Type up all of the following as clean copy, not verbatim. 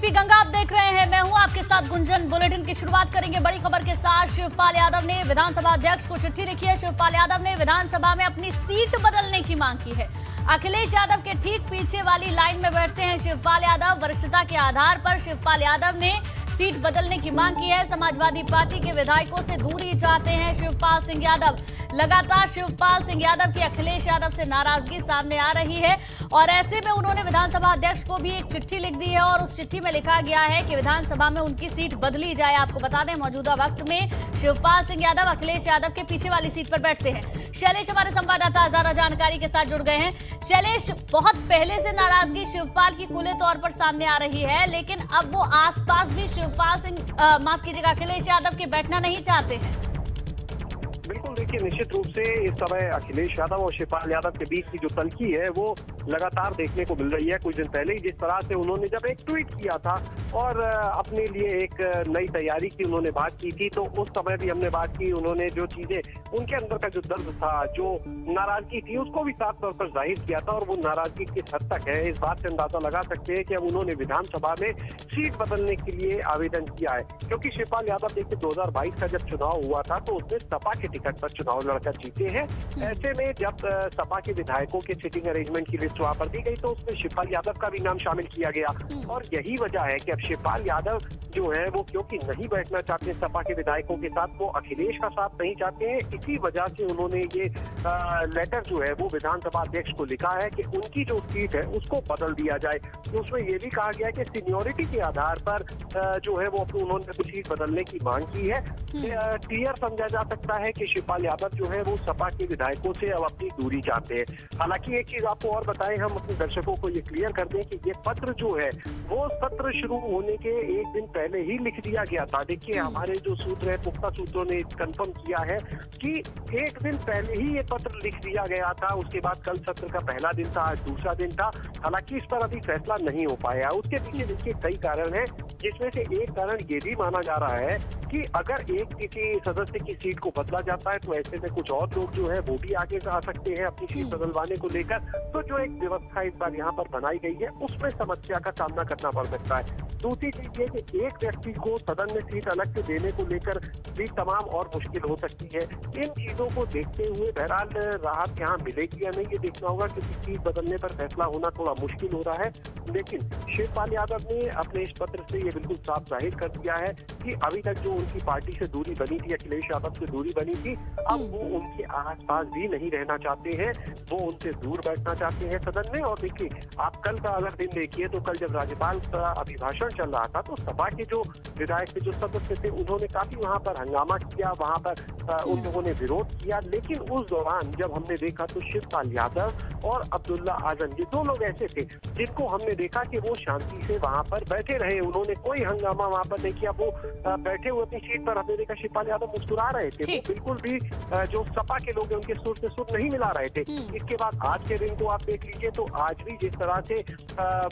TV Ganga आप देख रहे हैं, मैं हूं आपके साथ गुंजन। बुलेटिन की शुरुआत करेंगे बड़ी खबर के साथ। शिवपाल यादव ने विधानसभा अध्यक्ष को चिट्ठी लिखी है। शिवपाल यादव ने विधानसभा में अपनी सीट बदलने की मांग की है। अखिलेश यादव के ठीक पीछे वाली लाइन में बैठते हैं शिवपाल यादव। वरिष्ठता के आधार पर शिवपाल यादव ने सीट बदलने की मांग की है। समाजवादी पार्टी के विधायकों से दूरी चाहते हैं शिवपाल सिंह यादव। लगातार शिवपाल सिंह यादव की अखिलेश यादव से नाराजगी सामने आ रही है और ऐसे में उन्होंने विधानसभा अध्यक्ष को भी एक चिट्ठी लिख दी है और उस चिट्ठी में लिखा गया है कि विधानसभा में उनकी सीट बदली जाए। आपको बता दें, मौजूदा वक्त में शिवपाल सिंह यादव अखिलेश यादव के पीछे वाली सीट पर बैठते हैं। शैलेश हमारे संवाददाता ज्यादा जानकारी के साथ जुड़ गए हैं। शैलेश, बहुत पहले से नाराजगी शिवपाल की खुले तौर पर सामने आ रही है, लेकिन अब वो आसपास भी शिवपाल सिंह माफ कीजिएगा अखिलेश यादव के बैठना नहीं चाहते हैं। बिल्कुल, देखिए, निश्चित रूप से इस समय अखिलेश यादव और शिवपाल यादव के बीच की जो तल्खी है वो लगातार देखने को मिल रही है। कुछ दिन पहले ही जिस तरह से उन्होंने जब एक ट्वीट किया था और अपने लिए एक नई तैयारी की उन्होंने बात की थी, तो उस समय भी हमने बात की। उन्होंने जो चीजें, उनके अंदर का जो दर्द था, जो नाराजगी थी, उसको भी साफ तौर पर जाहिर किया था और वो नाराजगी किस हद तक है, इस बात से अंदाजा लगा सकते हैं कि अब उन्होंने विधानसभा में सीट बदलने के लिए आवेदन किया है। क्योंकि शिवपाल यादव देखिए 2022 का जब चुनाव हुआ था तो उसने सपा के टिकट पर चुनाव लड़कर जीते हैं। ऐसे में जब सपा के विधायकों के सिटिंग अरेंजमेंट की लिस्ट वहां पर दी गई तो उसमें शिवपाल यादव का भी नाम शामिल किया गया और यही वजह है कि अब शिवपाल यादव जो है वो क्योंकि नहीं बैठना चाहते सपा के विधायकों के साथ, वो अखिलेश का साथ नहीं चाहते हैं, इसी वजह से उन्होंने ये लेटर जो है वो विधानसभा अध्यक्ष को लिखा है कि उनकी जो सीट है उसको बदल दिया जाए। तो उसमें ये भी कहा गया है कि सीनियोरिटी के आधार पर जो है वो उन्होंने कुछ सीट बदलने की मांग की है। क्लियर समझा जा सकता है कि शिवपाल यादव जो है वो सपा के विधायकों से अब अपनी दूरी चाहते हैं। हालांकि एक चीज आपको और बताएं, हम अपने दर्शकों को ये क्लियर कर दें कि ये पत्र जो है वो सत्र शुरू होने के एक दिन पहले ही लिख दिया गया था। देखिए, हमारे जो सूत्र है, पुख्ता सूत्रों ने कंफर्म किया है कि एक दिन पहले ही ये पत्र लिख दिया गया था। उसके बाद कल सत्र का पहला दिन था, आज दूसरा दिन था। हालांकि इस पर अभी फैसला नहीं हो पाया। उसके पीछे देखिए कई कारण हैं, जिसमें से एक कारण ये भी माना जा रहा है कि अगर एक किसी सदस्य की सीट को बदला जाता है तो ऐसे में कुछ और लोग जो है वो भी आगे आ सकते हैं अपनी सीट बदलवाने को लेकर। तो जो एक व्यवस्था इस बार यहाँ पर बनाई गई है उसमें समस्या का सामना करना पड़ सकता है। दूसरी चीज ये कि एक व्यक्ति को सदन में सीट अलग से देने को लेकर भी तमाम और मुश्किल हो सकती है। इन चीजों को देखते हुए बहरहाल राहत यहाँ मिलेगी या नहीं ये देखना होगा, क्योंकि सीट बदलने पर फैसला होना थोड़ा मुश्किल हो रहा है। लेकिन शिवपाल यादव ने अपने इस पत्र से ये बिल्कुल साफ जाहिर कर दिया है कि अभी तक जो उनकी पार्टी से दूरी बनी थी, अखिलेश यादव से दूरी बनी थी, अब वो उनके आसपास भी नहीं रहना चाहते हैं, वो उनसे दूर बैठना चाहते हैं सदन में। और देखिए, आप कल का अगर दिन देखिए तो कल जब राज्यपाल का अभिभाषण चल रहा था तो सपा के जो विधायक थे, जो सदस्य थे, उन्होंने काफी वहां पर हंगामा किया, वहां पर उन लोगों ने विरोध किया। लेकिन उस दौरान जब हमने देखा तो शिवपाल यादव और अब्दुल्ला आजम, ये दो लोग ऐसे थे जिनको हमने देखा कि वो शांति से वहां पर बैठे रहे। उन्होंने कोई हंगामा वहां पर नहीं किया। वो बैठे हुए अपनी सीट पर, हमने देखा शिवपाल यादव मुस्कुरा रहे थे। वो बिल्कुल भी जो सपा के लोग हैं उनके सुर से सुर नहीं मिला रहे थे। इसके बाद आज के दिन को आप देख लीजिए तो आज भी जिस तरह से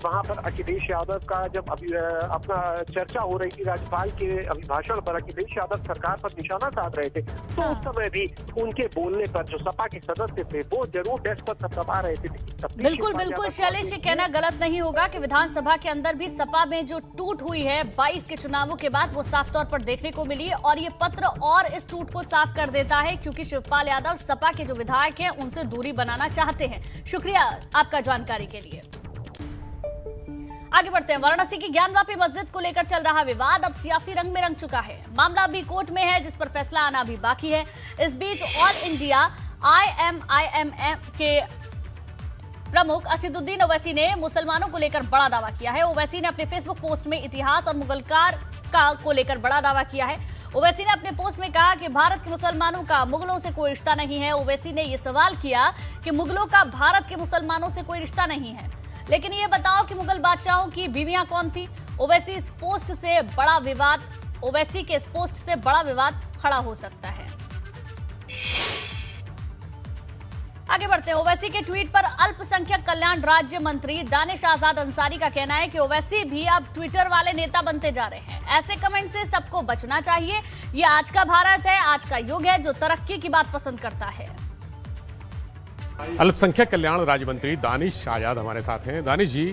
वहां पर अखिलेश यादव का जब अपना चर्चा हो रही थी राज्यपाल के अभिभाषण पर, अखिलेश यादव सरकार पर निशाना साध रहे थे, तो उस समय भी उनके बोलने पर जो सपा के सदस्य थे वो जरूर डेस्क पर थपथपा रहे थे। बिल्कुल बिल्कुल शैलेश, ये कहना गलत नहीं होगा कि विधानसभा के अंदर भी सपा में जो टूट हुई है 22 के चुनावों के बाद वो साफ तौर पर देखने को मिली और ये पत्र और इस टूट को साफ कर देता है, क्योंकि शिवपाल यादव सपा के जो विधायक हैं उनसे दूरी बनाना चाहते हैं। शुक्रिया आपका जानकारी के लिए। आगे बढ़ते हैं। वाराणसी की ज्ञानवापी मस्जिद को लेकर चल रहा विवाद अब सियासी रंग में रंग चुका है। मामला अभी कोर्ट में है, जिस पर फैसला आना अभी बाकी है। इस बीच ऑल इंडिया IMIM के प्रमुख असदुद्दीन ओवैसी ने मुसलमानों को लेकर बड़ा दावा किया है। ओवैसी ने अपने फेसबुक पोस्ट में इतिहास और मुगलकार को लेकर बड़ा दावा किया है। ओवैसी ने अपने पोस्ट में कहा कि भारत के मुसलमानों का मुगलों से कोई रिश्ता नहीं है। ओवैसी ने यह सवाल किया कि मुगलों का भारत के मुसलमानों से कोई रिश्ता नहीं है, लेकिन ये बताओ कि मुगल बादशाहों की बीवियां कौन थी। ओवैसी के इस पोस्ट से बड़ा विवाद खड़ा हो सकता है। आगे बढ़ते हैं। ओवैसी के ट्वीट पर अल्पसंख्यक कल्याण राज्य मंत्री दानिश आजाद अंसारी का कहना है कि ओवैसी भी अब ट्विटर वाले नेता बनते जा रहे हैं। ऐसे कमेंट से सबको बचना चाहिए। ये आज का भारत है, आज का युग है जो तरक्की की बात पसंद करता है। अल्पसंख्यक कल्याण राज्य मंत्री दानिश आजाद हमारे साथ हैं। दानिश जी,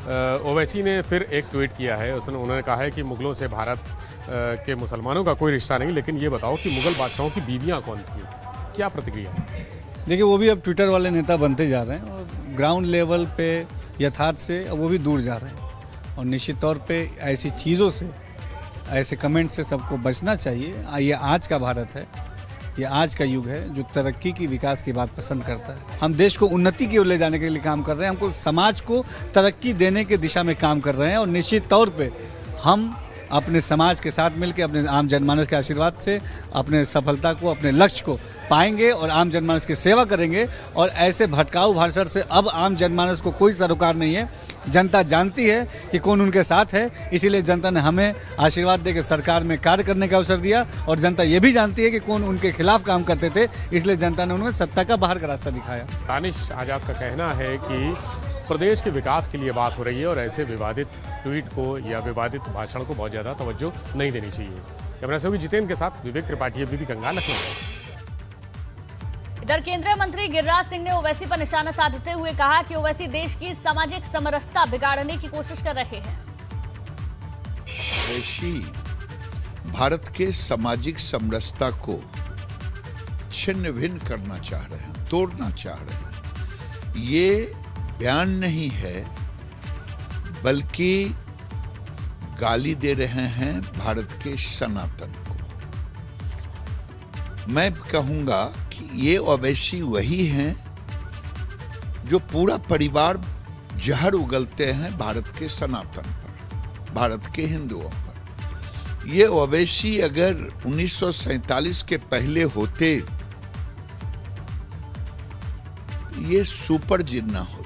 ओवैसी ने फिर एक ट्वीट किया है। उन्होंने कहा है कि मुगलों से भारत के मुसलमानों का कोई रिश्ता नहीं, लेकिन ये बताओ कि मुगल बादशाहों की बीवियां कौन थी? क्या प्रतिक्रिया? देखिए, वो भी अब ट्विटर वाले नेता बनते जा रहे हैं और ग्राउंड लेवल पे यथार्थ से वो भी दूर जा रहे हैं। और निश्चित तौर पे ऐसी चीज़ों से, ऐसे कमेंट से सबको बचना चाहिए। ये आज का भारत है, ये आज का युग है जो तरक्की की, विकास की बात पसंद करता है। हम देश को उन्नति की ओर ले जाने के लिए काम कर रहे हैं, हमको समाज को तरक्की देने के दिशा में काम कर रहे हैं। और निश्चित तौर पे हम अपने समाज के साथ मिलकर, अपने आम जनमानस के आशीर्वाद से अपने सफलता को, अपने लक्ष्य को पाएंगे और आम जनमानस की सेवा करेंगे। और ऐसे भटकाऊ भाषण से अब आम जनमानस को कोई सरोकार नहीं है। जनता जानती है कि कौन उनके साथ है, इसीलिए जनता ने हमें आशीर्वाद देकर सरकार में कार्य करने का अवसर दिया। और जनता ये भी जानती है कि कौन उनके खिलाफ काम करते थे, इसलिए जनता ने उन्हें सत्ता का बाहर का रास्ता दिखाया। दानिश आज़ाद का कहना है कि प्रदेश के विकास के लिए बात हो रही है और ऐसे विवादित ट्वीट को या विवादित भाषण को बहुत ज़्यादा तवज्जो नहीं देनी चाहिए। कैमरा सहयोगी जितेंद्र के साथ विवेक त्रिपाठी, एबीपी गंगा, लखनऊ। इधर केंद्रीय मंत्री गिरिराज सिंह ने ओवैसी पर निशाना साधते हुए कहा कि ओवैसी देश की सामाजिक समरसता बिगाड़ने की कोशिश कर रहे हैं। ओवैसी भारत के सामाजिक समरसता को छिन्न भिन्न करना चाह रहे हैं, तोड़ना चाह रहे हैं। ये बयान नहीं है, बल्कि गाली दे रहे हैं भारत के सनातन को। मैं कहूंगा कि ये ओवैसी वही हैं जो पूरा परिवार जहर उगलते हैं भारत के सनातन पर, भारत के हिंदुओं पर। ये ओवैसी अगर 1947 के पहले होते, ये सुपर जिन्ना होते,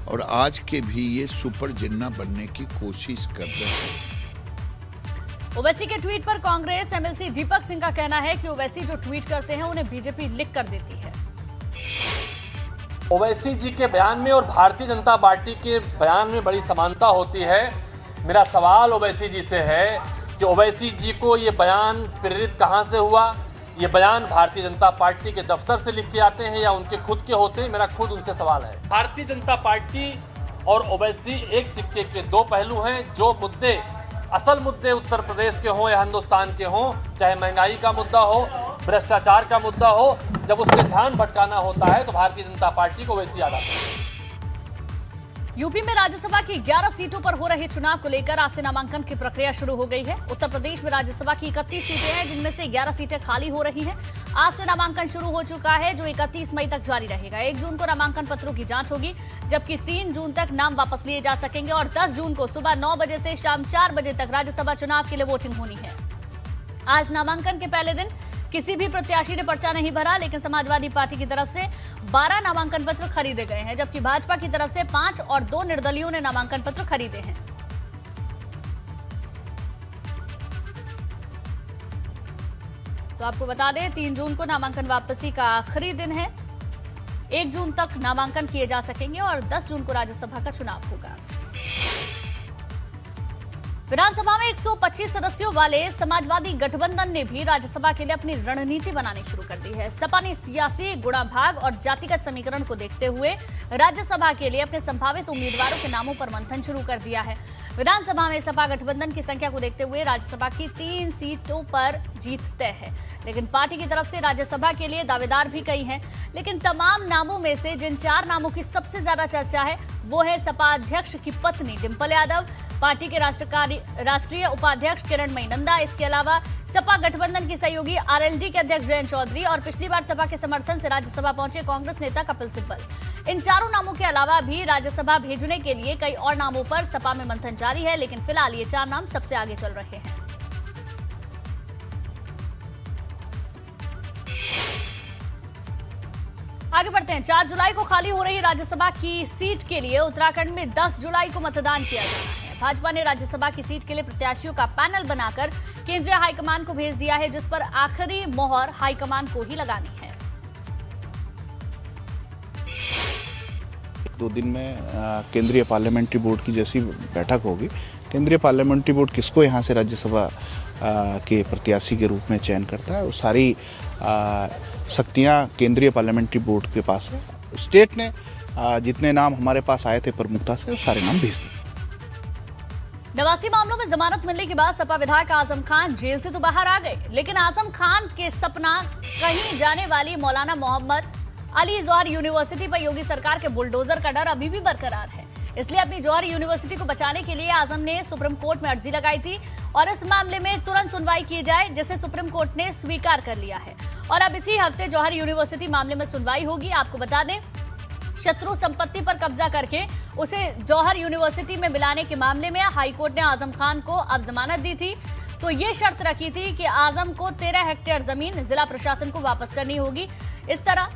और आज के भी ये सुपर जिन्ना बनने की कोशिश कर रहे हैं। ओवैसी के ट्वीट पर कांग्रेस एमएलसी दीपक सिंह का कहना है कि ओवैसी जो ट्वीट करते हैं उन्हें बीजेपी लिख कर देती है। ओवैसी जी के बयान में और भारतीय जनता पार्टी के बयान में बड़ी समानता होती है। मेरा सवाल ओवैसी जी से है कि ओवैसी जी को ये बयान प्रेरित कहां से हुआ? ये बयान भारतीय जनता पार्टी के दफ्तर से लिख के आते हैं या उनके खुद के होते हैं? मेरा खुद उनसे सवाल है। भारतीय जनता पार्टी और ओवैसी एक सिक्के के दो पहलू हैं। जो मुद्दे, असल मुद्दे उत्तर प्रदेश के हों या हिंदुस्तान के हों, चाहे महंगाई का मुद्दा हो, भ्रष्टाचार का मुद्दा हो, जब उससे ध्यान भटकाना होता है तो भारतीय जनता पार्टी को ओवैसी याद आता है। यूपी में राज्यसभा की 11 सीटों पर हो रहे चुनाव को लेकर आज से नामांकन की प्रक्रिया शुरू हो गई है। उत्तर प्रदेश में राज्यसभा की 31 सीटें हैं, जिनमें से 11 सीटें खाली हो रही हैं। आज से नामांकन शुरू हो चुका है, जो 31 मई तक जारी रहेगा। 1 जून को नामांकन पत्रों की जांच होगी, जबकि 3 जून तक नाम वापस लिए जा सकेंगे और 10 जून को सुबह 9 बजे से शाम 4 बजे तक राज्यसभा चुनाव के लिए वोटिंग होनी है। आज नामांकन के पहले दिन किसी भी प्रत्याशी ने पर्चा नहीं भरा, लेकिन समाजवादी पार्टी की तरफ से 12 नामांकन पत्र खरीदे गए हैं, जबकि भाजपा की तरफ से 5 और 2 निर्दलीयों ने नामांकन पत्र खरीदे हैं। तो आपको बता दें, 3 जून को नामांकन वापसी का आखिरी दिन है। 1 जून तक नामांकन किए जा सकेंगे और 10 जून को राज्यसभा का चुनाव होगा। विधानसभा में 125 सदस्यों वाले समाजवादी गठबंधन ने भी राज्यसभा के लिए अपनी रणनीति बनानी शुरू कर दी है। सपा ने सियासी गुणाभाग और जातिगत समीकरण को देखते हुए राज्यसभा के लिए अपने संभावित उम्मीदवारों के नामों पर मंथन शुरू कर दिया है। विधानसभा में सपा गठबंधन की संख्या को देखते हुए राज्यसभा की 3 सीटों पर जीत तय है, लेकिन पार्टी की तरफ से राज्यसभा के लिए दावेदार भी कई हैं। लेकिन तमाम नामों में से जिन 4 नामों की सबसे ज्यादा चर्चा है, वो है सपा अध्यक्ष की पत्नी डिंपल यादव, पार्टी के राष्ट्रीय उपाध्यक्ष किरणमयी नंदा, इसके अलावा सपा गठबंधन की सहयोगी आरएलडी के अध्यक्ष जयंत चौधरी और पिछली बार सपा के समर्थन से राज्यसभा पहुंचे कांग्रेस नेता कपिल सिब्बल। इन चारों नामों के अलावा भी राज्यसभा भेजने के लिए कई और नामों पर सपा में मंथन जारी है, लेकिन फिलहाल ये 4 नाम सबसे आगे चल रहे हैं। आगे बढ़ते हैं। 4 जुलाई को खाली हो रही राज्यसभा की सीट के लिए उत्तराखंड में 10 जुलाई को मतदान किया जाना है। भाजपा ने राज्यसभा की सीट के लिए प्रत्याशियों का पैनल बनाकर केंद्रीय हाईकमान को भेज दिया है, जिस पर आखिरी मोहर हाईकमान को ही लगानी है। 2 दिन में केंद्रीय पार्लियामेंट्री बोर्ड की जैसी बैठक होगी, केंद्रीय पार्लियामेंट्री बोर्ड किसको यहाँ से राज्यसभा के प्रत्याशी के रूप में चयन करता है, वो सारी शक्तियाँ केंद्रीय पार्लियामेंट्री बोर्ड के पास है। स्टेट ने जितने नाम हमारे पास आए थे प्रमुखता से, वो सारे नाम भेज दिए। नवासी मामलों में जमानत मिलने के बाद सपा विधायक आजम खान जेल से तो बाहर आ गए, लेकिन आजम खान के सपना कहीं जाने वाली मौलाना मोहम्मद अली जौहर यूनिवर्सिटी पर योगी सरकार के बुलडोजर का डर अभी भी बरकरार है। इसलिए अपनी जौहर यूनिवर्सिटी को बचाने के लिए आजम ने सुप्रीम कोर्ट में अर्जी लगाई थी और इस मामले में तुरंत सुनवाई की जाए, जिसे सुप्रीम कोर्ट ने स्वीकार कर लिया है। और अब इसी हफ्ते जौहर यूनिवर्सिटी मामले में सुनवाई होगी। आपको बता दें, शत्रु संपत्ति पर कब्जा करके उसे जौहर यूनिवर्सिटी में मिलाने के मामले में हाईकोर्ट ने आजम खान को अब जमानत दी थी। तो ये शर्त रखी थी कि आजम को 13 हेक्टेयर जमीन जिला प्रशासन को वापस करनी होगी। इस 13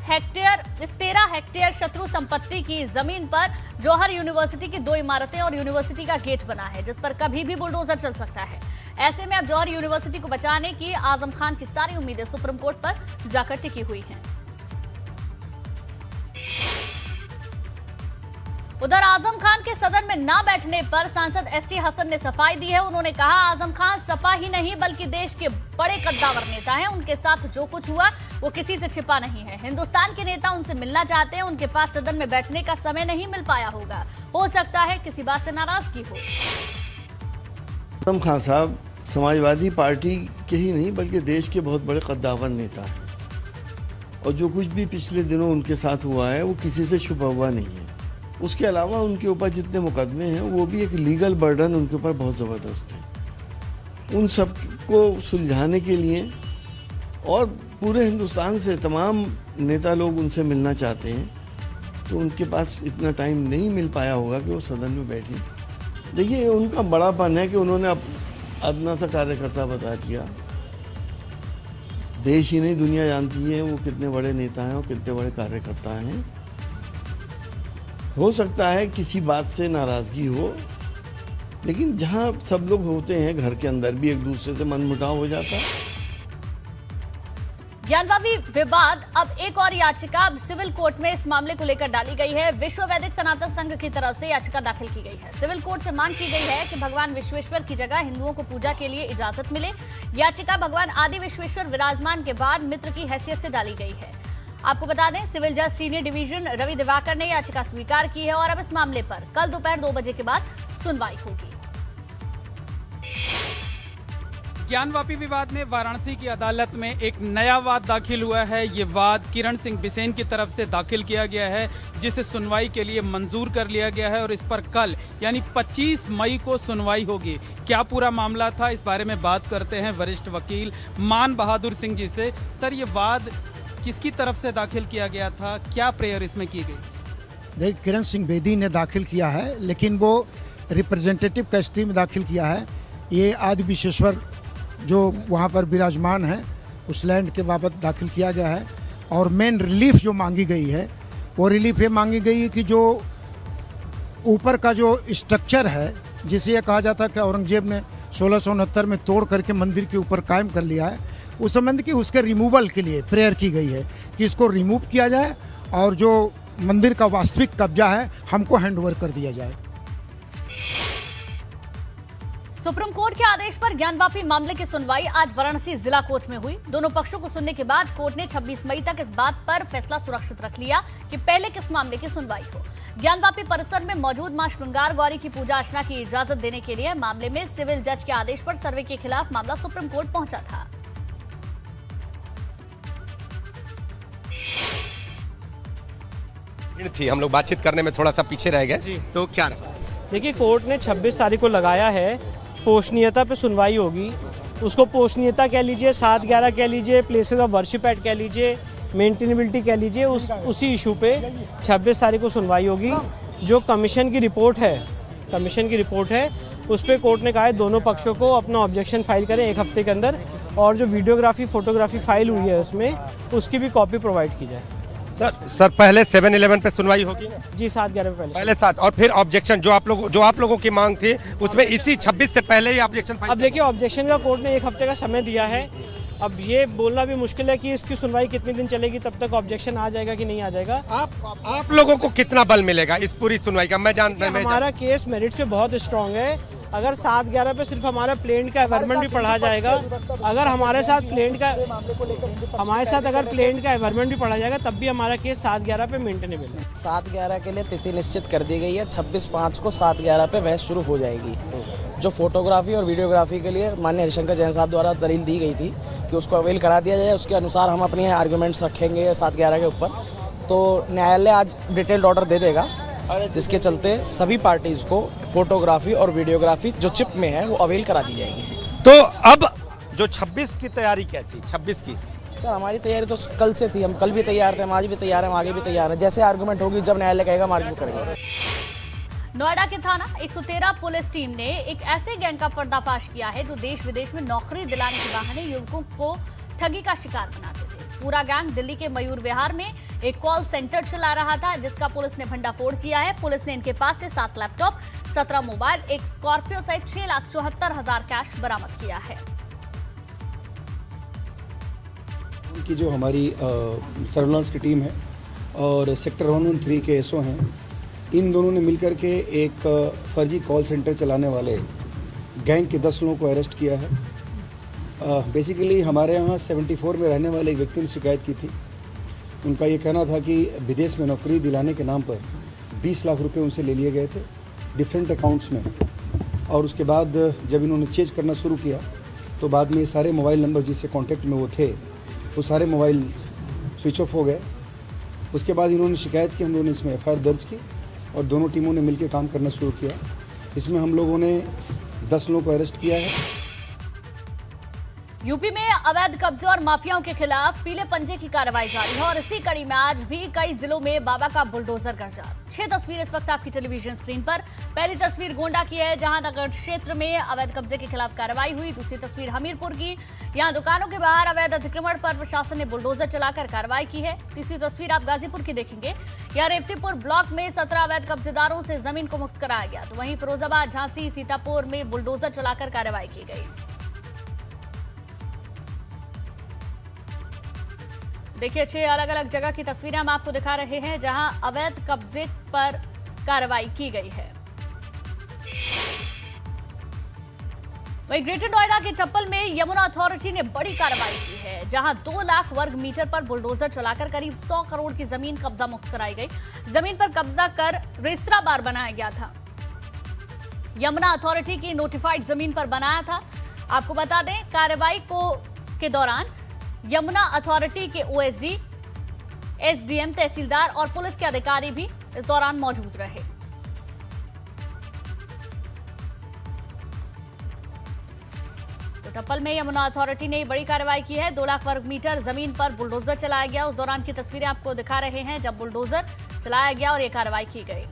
हेक्टेयर शत्रु संपत्ति की जमीन पर जौहर यूनिवर्सिटी की 2 इमारतें और यूनिवर्सिटी का गेट बना है, जिस पर कभी भी बुलडोजर चल सकता है। ऐसे में अब जौहर यूनिवर्सिटी को बचाने की आजम खान की सारी उम्मीदें सुप्रीम कोर्ट पर जाकर टिकी हुई हैं। उधर आजम खान के सदन में ना बैठने पर सांसद एसटी हसन ने सफाई दी है। उन्होंने कहा, आजम खान सपा ही नहीं बल्कि देश के बड़े कद्दावर नेता हैं। उनके साथ जो कुछ हुआ वो किसी से छिपा नहीं है। हिंदुस्तान के नेता उनसे मिलना चाहते हैं, उनके पास सदन में बैठने का समय नहीं मिल पाया होगा। हो सकता है किसी बात से नाराजगी हो। आजम खान साहब समाजवादी पार्टी के ही नहीं बल्कि देश के बहुत बड़े कद्दावर नेता हैं और जो कुछ भी पिछले दिनों उनके साथ हुआ है वो किसी से छुपा हुआ नहीं है। उसके अलावा उनके ऊपर जितने मुकदमे हैं वो भी एक लीगल बर्डन उनके ऊपर बहुत ज़बरदस्त है। उन सब को सुलझाने के लिए और पूरे हिंदुस्तान से तमाम नेता लोग उनसे मिलना चाहते हैं, तो उनके पास इतना टाइम नहीं मिल पाया होगा कि वो सदन में बैठे। देखिए, उनका बड़ापन है कि उन्होंने अपना सा कार्यकर्ता बता दिया। देश ही नहीं दुनिया जानती है वो कितने बड़े नेता हैं और कितने बड़े कार्यकर्ता हैं। हो सकता है किसी बात से नाराज़गी हो, लेकिन जहां सब लोग होते हैं घर के अंदर भी एक दूसरे से मनमुटाव हो जाता है। ज्ञानवापी विवाद अब एक और याचिका अब सिविल कोर्ट में इस मामले को लेकर डाली गई है। विश्व वैदिक सनातन संघ की तरफ से याचिका दाखिल की गई है। सिविल कोर्ट से मांग की गई है कि भगवान विश्वेश्वर की जगह हिंदुओं को पूजा के लिए इजाजत मिले। याचिका भगवान आदि विश्वेश्वर विराजमान के बाद मित्र की हैसियत से डाली गई है। आपको बता दें, सिविल जज सीनियर डिवीजन रवि दिवाकर ने याचिका स्वीकार की है और अब इस मामले पर कल दोपहर 2 बजे के बाद सुनवाई होगी। ज्ञानवापी विवाद में वाराणसी की अदालत में एक नया वाद दाखिल हुआ है। ये वाद किरण सिंह बिसेन की तरफ से दाखिल किया गया है, जिसे सुनवाई के लिए मंजूर कर लिया गया है और इस पर कल यानी 25 मई को सुनवाई होगी। क्या पूरा मामला था, इस बारे में बात करते हैं वरिष्ठ वकील मान बहादुर सिंह जी से। सर, ये वाद किसकी तरफ से दाखिल किया गया था, क्या प्रेयर इसमें की गई? देखिए, किरण सिंह बेदी ने दाखिल किया है, लेकिन वो रिप्रेजेंटेटिव का स्थिति में दाखिल किया है। ये आदि विश्वेश्वर जो वहाँ पर विराजमान है उस लैंड के बाबत दाखिल किया गया है। और मेन रिलीफ जो मांगी गई है वो रिलीफ ये मांगी गई है कि जो ऊपर का जो स्ट्रक्चर है, जिसे ये कहा जाता है कि औरंगजेब ने 1669 में तोड़ करके मंदिर के ऊपर कायम कर लिया है, उस संबंध की उसके रिमूवल के लिए प्रेयर की गई है कि इसको रिमूव किया जाए और जो मंदिर का वास्तविक कब्जा है हमको हैंडओवर कर दिया जाए। सुप्रीम कोर्ट के आदेश पर ज्ञानवापी मामले की सुनवाई आज वाराणसी जिला कोर्ट में हुई। दोनों पक्षों को सुनने के बाद कोर्ट ने 26 मई तक इस बात पर फैसला सुरक्षित रख लिया कि पहले किस मामले की सुनवाई हो। ज्ञानवापी परिसर में मौजूद मां श्रृंगार गौरी की पूजा अर्चना की इजाजत देने के लिए मामले में सिविल जज के आदेश पर सर्वे के खिलाफ मामला सुप्रीम कोर्ट पहुंचा था। थी, हम लोग बातचीत करने में थोड़ा सा पीछे रह गए, तो क्या रहा? देखिए, कोर्ट ने 26 तारीख को लगाया है, पोषणीयता पे सुनवाई होगी। उसको पोषणीयता कह लीजिए, 7/11 कह लीजिए, प्लेसेस ऑफ वर्शिप एक्ट कह लीजिए, मेंटेनेबिलिटी कह लीजिए, उसी इशू पे 26 तारीख को सुनवाई होगी। जो कमीशन की रिपोर्ट है उस पर कोर्ट ने कहा है दोनों पक्षों को अपना ऑब्जेक्शन फाइल करें 1 हफ्ते के अंदर, और जो वीडियोग्राफी फोटोग्राफी फाइल हुई है उसमें उसकी भी कॉपी प्रोवाइड की जाए। सर पहले 7/11 पे सुनवाई होगी ना? जी, 7/11 पे पहले 7, और फिर ऑब्जेक्शन जो आप लोगों की मांग थी उसमें इसी 26 से पहले ही ऑब्जेक्शन फाइल। अब देखिए, ऑब्जेक्शन का कोर्ट ने 1 हफ्ते का समय दिया है। अब ये बोलना भी मुश्किल है कि इसकी सुनवाई कितने दिन चलेगी, तब तक ऑब्जेक्शन आ जाएगा कि नहीं आ जाएगा। आप लोगों को कितना बल मिलेगा इस पूरी सुनवाई का? हमारा केस मेरिट्स पे बहुत स्ट्रांग है। अगर 7-11 पे सिर्फ हमारा प्लेन का एनवायरनमेंट भी पढ़ा जाएगा, अगर हमारे साथ प्लेन का एनवायरनमेंट भी पढ़ा जाएगा, तब भी हमारा केस 7-11 पे मेंटेनेबल है। 7-11 के लिए तिथि निश्चित कर दी गई है। 26/5 को 7-11 पे बहस शुरू हो जाएगी। जो फोटोग्राफी और वीडियोग्राफी के लिए माननीय हरिशंकर जैन साहब द्वारा दलील दी गई थी कि उसको अवेल करा दिया जाए, उसके अनुसार हम अपने आर्गूमेंट्स रखेंगे 7-11 के ऊपर। तो न्यायालय आज डिटेल्ड ऑर्डर दे देगा, जिसके चलते सभी पार्टीज को फोटोग्राफी और वीडियोग्राफी जो चिप में है वो अवेल करा दी जाएगी। तो अब जो 26 की तैयारी कैसी? 26 की सर हमारी तैयारी तो कल से थी, हम कल भी तैयार थे, हम आज भी तैयार हैं, हम आगे भी तैयार हैं। जैसे आर्गूमेंट होगी, जब न्यायालय कहेगा हम आर्ग्यू करेंगे। नोएडा के थाना 113 पुलिस टीम ने एक ऐसे गैंग का पर्दाफाश किया है जो देश विदेश में नौकरी दिलाने के बहाने युवकों को ठगी का शिकार बनाते थे। पूरा गैंग दिल्ली के मयूर विहार में एक कॉल सेंटर चला रहा था, जिसका पुलिस ने भंडाफोड़ किया है। पुलिस ने इनके पास से 7 लैपटॉप, 17 मोबाइल, एक स्कॉर्पियो सहित 6,74,000 कैश बरामद किया है। उनकी जो हमारी सर्विलांस की टीम है और सेक्टर 113 के एसओ हैं, इन दोनों ने मिलकर के एक फर्जी कॉल सेंटर चलाने वाले गैंग के 10 लोगों को अरेस्ट किया है। बेसिकली हमारे यहाँ 74 में रहने वाले एक व्यक्ति ने शिकायत की थी। उनका ये कहना था कि विदेश में नौकरी दिलाने के नाम पर 20 लाख रुपए उनसे ले लिए गए थे डिफरेंट अकाउंट्स में, और उसके बाद जब इन्होंने चेंज करना शुरू किया तो बाद में ये सारे मोबाइल नंबर जिससे कांटेक्ट में वो थे, वो सारे मोबाइल स्विच ऑफ हो गए। उसके बाद इन्होंने शिकायत की, हम लोगों ने इसमें एफआईआर दर्ज की और दोनों टीमों ने मिलकर काम करना शुरू किया। इसमें हम लोगों ने 10 लोगों को अरेस्ट किया है। यूपी में अवैध कब्जे और माफियाओं के खिलाफ पीले पंजे की कार्रवाई जारी है और इसी कड़ी में आज भी कई जिलों में बाबा का बुलडोजर गरजा। 6 तस्वीरें इस वक्त आपकी टेलीविजन स्क्रीन पर। पहली तस्वीर गोंडा की है, जहां नगर क्षेत्र में अवैध कब्जे के खिलाफ कार्रवाई हुई। दूसरी तस्वीर हमीरपुर की, यहां दुकानों के बाहर अवैध अतिक्रमण पर प्रशासन ने बुलडोजर चलाकर कार्रवाई की है। तीसरी तस्वीर आप गाजीपुर की देखेंगे, यहां रेवतीपुर ब्लॉक में 17 अवैध कब्जेदारों से जमीन को मुक्त कराया गया। तो वहीं फिरोजाबाद, झांसी, सीतापुर में बुलडोजर चलाकर कार्रवाई की गई। देखिए 6 अलग अलग जगह की तस्वीरें हम आपको दिखा रहे हैं जहां अवैध कब्जे पर कार्रवाई की गई है। वहीं ग्रेटर नोएडा के चप्पल में यमुना अथॉरिटी ने बड़ी कार्रवाई की है, जहां 2 लाख वर्ग मीटर पर बुलडोजर चलाकर करीब 100 करोड़ की जमीन कब्जा मुक्त कराई गई। जमीन पर कब्जा कर रेस्तरा बार बनाया गया था। यमुना अथॉरिटी की नोटिफाइड जमीन पर बनाया था। आपको बता दें, कार्रवाई के दौरान यमुना अथॉरिटी के ओएसडी, एसडीएम, तहसीलदार और पुलिस के अधिकारी भी इस दौरान मौजूद रहे। तो टप्पल में यमुना अथॉरिटी ने बड़ी कार्रवाई की है। 2 लाख वर्ग मीटर जमीन पर बुलडोजर चलाया गया। उस दौरान की तस्वीरें आपको दिखा रहे हैं जब बुलडोजर चलाया गया और यह कार्रवाई की गई।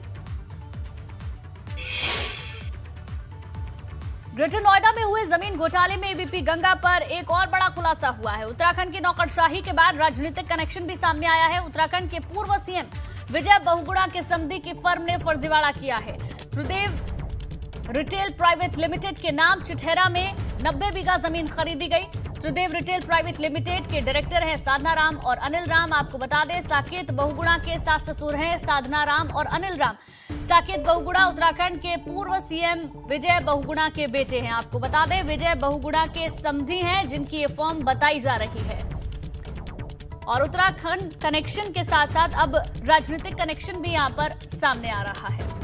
ग्रेटर नोएडा में हुए जमीन घोटाले में एबीपी गंगा पर एक और बड़ा खुलासा हुआ है। उत्तराखंड की नौकरशाही के बाद राजनीतिक कनेक्शन भी सामने आया है। उत्तराखंड के पूर्व सीएम विजय बहुगुणा के समधी की फर्म ने फर्जीवाड़ा किया है। त्रिदेव रिटेल प्राइवेट लिमिटेड के नाम चिठेरा में 90 बीघा जमीन खरीदी गई। त्रिदेव रिटेल प्राइवेट लिमिटेड के डायरेक्टर हैं साधना राम और अनिल राम। आपको बता दें, साकेत बहुगुणा के सास ससुर हैं साधना राम और अनिल राम। साकेत बहुगुणा उत्तराखंड के पूर्व सीएम विजय बहुगुणा के बेटे हैं। आपको बता दें, विजय बहुगुणा के समधी हैं जिनकी ये फॉर्म बताई जा रही है। और उत्तराखंड कनेक्शन के साथ साथ अब राजनीतिक कनेक्शन भी यहां पर सामने आ रहा है।